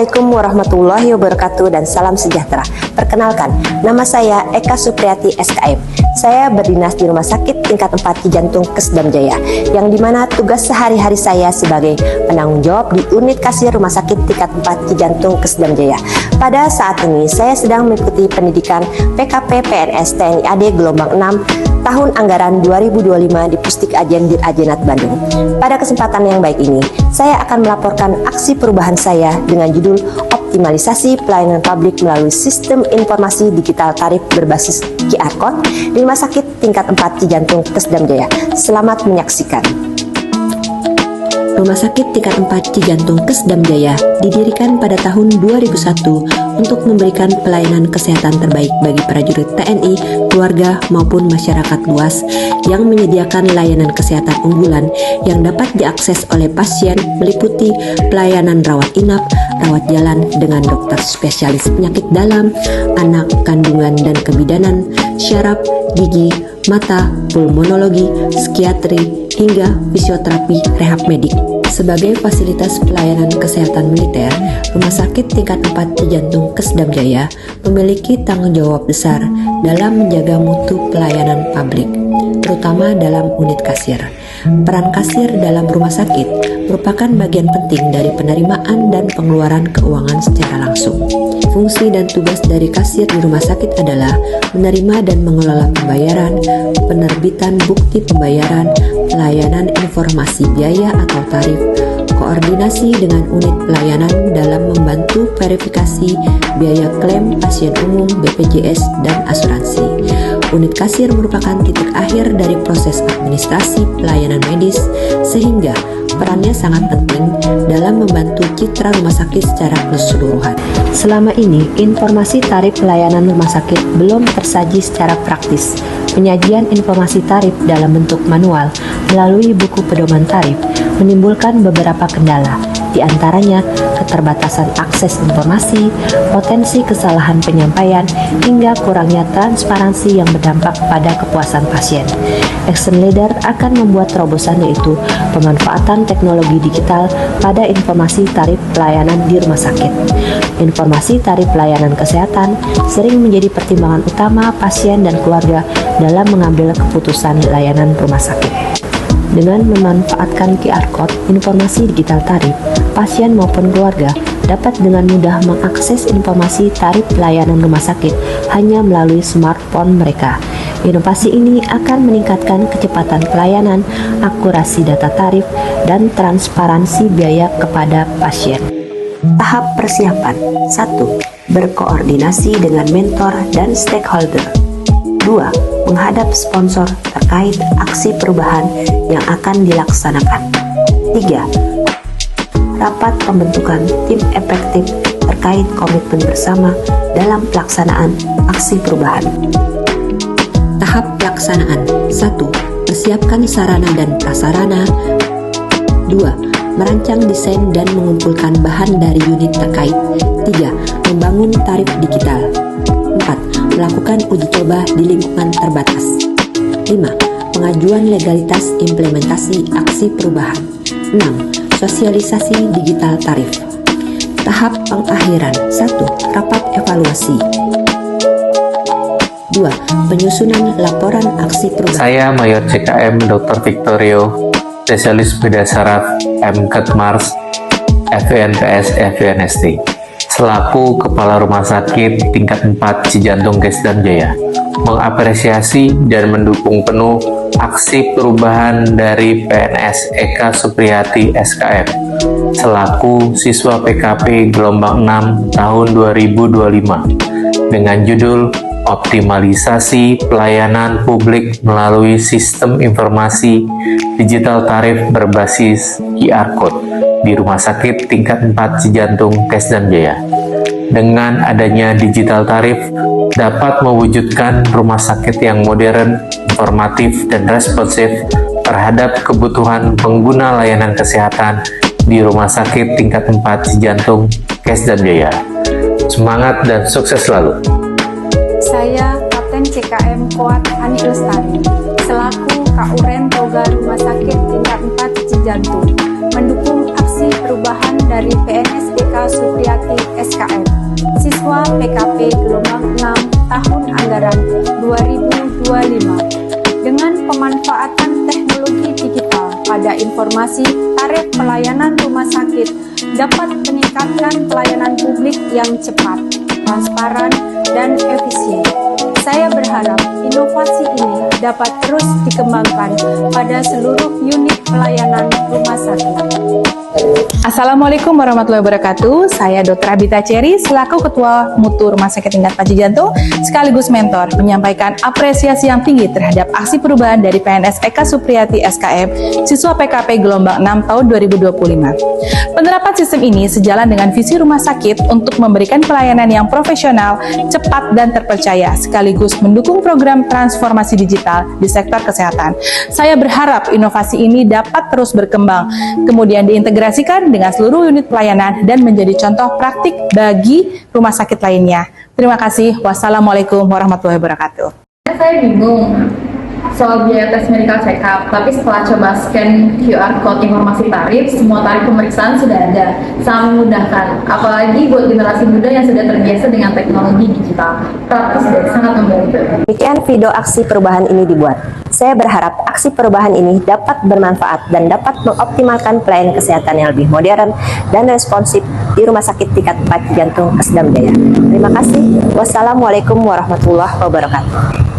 Assalamualaikum warahmatullahi wabarakatuh dan salam sejahtera. Perkenalkan, nama saya Eka Supriyati SKM. Saya berdinas di Rumah Sakit Tingkat 4 Ki Jantung Kesdam Jaya, yang dimana tugas sehari-hari saya sebagai penanggung jawab di unit kasir Rumah Sakit Tingkat 4 Ki Jantung Kesdam Jaya. Pada saat ini saya sedang mengikuti pendidikan PKP PNS TNI AD gelombang 6 tahun anggaran 2025 di Pusdik Ajen Dir'Ajenat Bandung. Pada kesempatan yang baik ini, saya akan melaporkan aksi perubahan saya dengan judul Optimalisasi Pelayanan Publik melalui Sistem Informasi Digital Tarif berbasis QR Code di Rumah Sakit Tingkat 4 Ki Jantung Kesdam Jaya. Selamat menyaksikan. Rumah Sakit Tingkat 4 Ki Jantung Kesdam Jaya didirikan pada tahun 2001 untuk memberikan pelayanan kesehatan terbaik bagi prajurit TNI, keluarga maupun masyarakat luas yang menyediakan layanan kesehatan unggulan yang dapat diakses oleh pasien meliputi pelayanan rawat inap, rawat jalan dengan dokter spesialis penyakit dalam, anak, kandungan dan kebidanan, syaraf, gigi, mata, pulmonologi, psikiatri, hingga fisioterapi rehab medik. Sebagai fasilitas pelayanan kesehatan militer, Rumah Sakit Tingkat 4 Ki Jantung Kesdam Jaya memiliki tanggung jawab besar dalam menjaga mutu pelayanan publik, terutama dalam unit kasir. Peran kasir dalam rumah sakit merupakan bagian penting dari penerimaan dan pengeluaran keuangan secara langsung. Fungsi dan tugas dari kasir di rumah sakit adalah menerima dan mengelola pembayaran, penerbitan bukti pembayaran, pelayanan informasi biaya atau tarif, koordinasi dengan unit pelayanan dalam membantu verifikasi biaya klaim pasien umum, BPJS, dan asuransi. Unit kasir merupakan titik akhir dari proses administrasi pelayanan medis, sehingga perannya sangat penting dalam membantu citra rumah sakit secara keseluruhan. Selama ini, informasi tarif pelayanan rumah sakit belum tersaji secara praktis. Penyajian informasi tarif dalam bentuk manual melalui buku pedoman tarif menimbulkan beberapa kendala, di antaranya keterbatasan akses informasi, potensi kesalahan penyampaian, hingga kurangnya transparansi yang berdampak pada kepuasan pasien. Action Leader akan membuat terobosan, yaitu pemanfaatan teknologi digital pada informasi tarif pelayanan di rumah sakit. Informasi tarif pelayanan kesehatan sering menjadi pertimbangan utama pasien dan keluarga dalam mengambil keputusan layanan rumah sakit. Dengan memanfaatkan QR Code informasi digital tarif, pasien maupun keluarga dapat dengan mudah mengakses informasi tarif pelayanan rumah sakit hanya melalui smartphone mereka. Inovasi ini akan meningkatkan kecepatan pelayanan, akurasi data tarif, dan transparansi biaya kepada pasien. Tahap persiapan: 1. Berkoordinasi dengan mentor dan stakeholder. 2. Menghadap sponsor terkait aksi perubahan yang akan dilaksanakan. 3. Rapat pembentukan tim efektif terkait komitmen bersama dalam pelaksanaan aksi perubahan. Tahap pelaksanaan: 1. Persiapkan sarana dan prasarana. 2. Merancang desain dan mengumpulkan bahan dari unit terkait. 3. Membangun tarif digital. 4. Melakukan uji coba di lingkungan terbatas. 5. Pengajuan legalitas implementasi aksi perubahan. 6. Sosialisasi digital tarif. Tahap pengakhiran: 1. Rapat evaluasi. 2. Penyusunan laporan aksi perubahan. Saya Mayor CKM Dr. Victorio, spesialis beda saraf M.Ketmars, FVNPS FVNST, selaku Kepala Rumah Sakit Tingkat 4 Ki Jantung Kesdam Jaya, mengapresiasi dan mendukung penuh aksi perubahan dari PNS Eka Supriyati SKM, selaku siswa PKP gelombang 6 tahun 2025, dengan judul Optimalisasi Pelayanan Publik melalui Sistem Informasi Digital Tarif berbasis QR Code di Rumah Sakit Tingkat 4 Ki Jantung Kesdam Jaya. Dengan adanya digital tarif, dapat mewujudkan rumah sakit yang modern, informatif, dan responsif terhadap kebutuhan pengguna layanan kesehatan di Rumah Sakit Tingkat 4 Ki Jantung Kesdam Jaya. Semangat dan sukses selalu. Saya Kapten CKM Koat Ani Lestari, selaku Kauren Toga Rumah Sakit Tingkat 4 Ki Jantung, mendukung aksi aksi perubahan dari PNSDK Supriyati SKM, siswa PKP gelombang 6 tahun anggaran 2025, dengan pemanfaatan teknologi digital pada informasi tarif pelayanan rumah sakit dapat meningkatkan pelayanan publik yang cepat, transparan, dan efisien. Saya berharap inovasi ini dapat terus dikembangkan pada seluruh unit pelayanan rumah sakit. Assalamualaikum warahmatullahi wabarakatuh. Saya Dr. Abita Cherry selaku Ketua Mutu Rumah Sakit Tingkat Panji Jantung sekaligus mentor menyampaikan apresiasi yang tinggi terhadap aksi perubahan dari PNS Eka Supriyati SKM siswa PKP gelombang 6 tahun 2025. Penerapan sistem ini sejalan dengan visi rumah sakit untuk memberikan pelayanan yang profesional, cepat dan terpercaya sekaligus mendukung program transformasi digital di sektor kesehatan. Saya berharap inovasi ini dapat terus berkembang, kemudian diintegrasikan dengan seluruh unit pelayanan dan menjadi contoh praktik bagi rumah sakit lainnya. Terima kasih. Wassalamualaikum warahmatullahi wabarakatuh. Saya bingung soal biaya tes medical check up, tapi setelah coba scan QR code informasi tarif, semua tarif pemeriksaan sudah ada, sangat memudahkan. Apalagi buat generasi muda yang sudah terbiasa dengan teknologi digital, praktis dan sangat membantu. Demikian video aksi perubahan ini dibuat. Saya berharap aksi perubahan ini dapat bermanfaat dan dapat mengoptimalkan pelayanan kesehatan yang lebih modern dan responsif di Rumah Sakit Tingkat Panji Jantung Kasdam Jaya. Terima kasih. Wassalamualaikum warahmatullahi wabarakatuh.